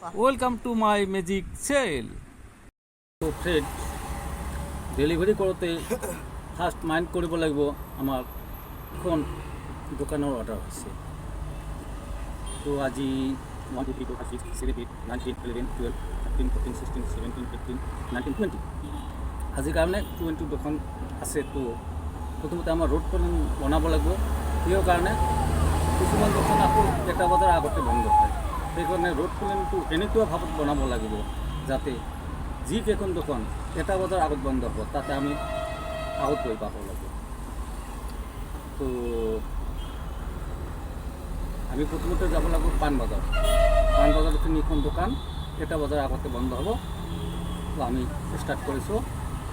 Welcome to my magic sale. So friend, delivery কৰতে first mind কৰিব লাগিব আমাৰ এখন দোকানৰ অৰ্ডাৰ আছে। তো আজি 1 2 3 4 5 6 7 8 9 10 11 12 13 14 16 17 18 19 20 আজিৰ কাৰণে 20 দোকান আছে। তো প্ৰথমতে আমাৰ ৰোড প্লেন বনাব লাগিব। ইয়াৰ কাৰণে কিছুমান দোকান আকৌ এটা বজাৰ আগতে বন্ধ হয়। সেইকাৰণে ৰোড প্লেনটো এনেকুৱা ভাৱত বনাব লাগিব যাতে যিকেইখন দোকান এটা বজাৰ আগত বন্ধ হ'ব তাতে আমি আগত গৈ পাব লাগিব। তো আমি প্ৰথমতে যাব লাগিব পাণ বজাৰত তিনিখন দোকান এটা বজাৰ আগতে বন্ধ হ'ব। তো আমি ষ্টাৰ্ট কৰিছোঁ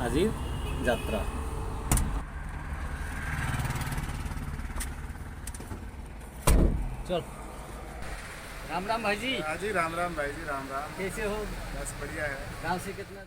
আজিৰ যাত্ৰা। चल राम राम भाई जी। हाँ जी राम राम भाई जी राम राम। कैसे हो? बस बढ़िया है। गाँव से कितना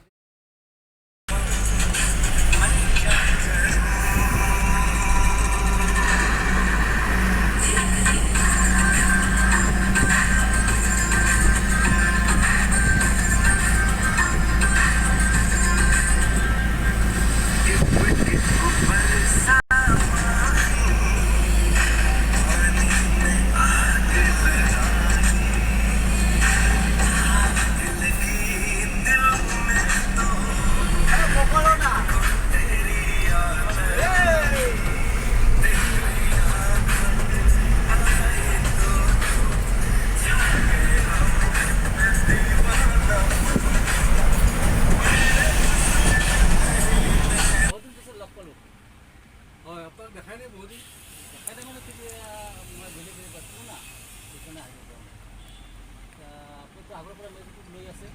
আগৰ পৰা লৈ আছে।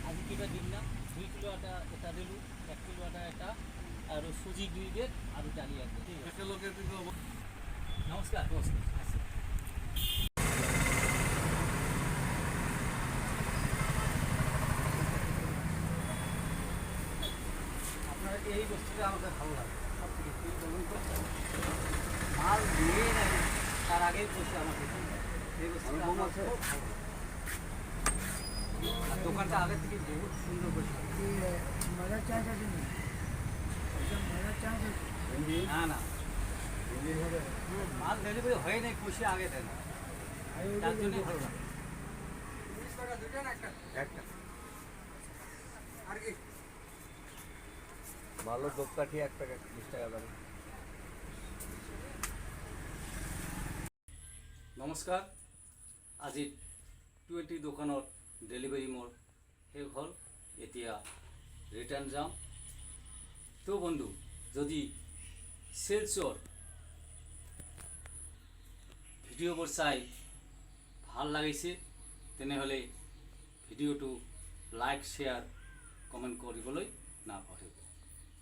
আজি কিবা দিম না 2 কিলো এটা দিলোঁ, 1 কিলো এটা আৰু চুজি 2 বেগ আৰু দালি আছে। ঠিক আছে একেলগে দিব। নমস্কাৰ আপনার এই বস্তুটা আমাদের ভালো লাগে। সব থেকে মাল দিয়ে নাই তার আগেই বসে আমাকে এই বস্তুটা আমার খুব ভালো। আর দোকানটা আগে থেকে বহুত সুন্দর করছে। মজার চা আছে মজার চা না না মাল ডেলিভারি হয় নাই, খুশি আগে দেয় না, তার জন্যই ভালো লাগে। 20 টাকা দুটো না একটা আর কি ভালো দোকাঠি 1 টাকা 20 টাকা দাম। নমস্কাৰ, আজি 20 দোকানত ডেলিভাৰী মোৰ শেষ হ'ল। এতিয়া ৰিটাৰ্ণ যাম। তো বন্ধু, যদি সেলসৰ ভিডিঅ'বোৰ চাই ভাল লাগিছে তেনেহ'লে ভিডিঅ'টো লাইক শ্বেয়াৰ কমেণ্ট কৰিবলৈ নাপাহৰিব।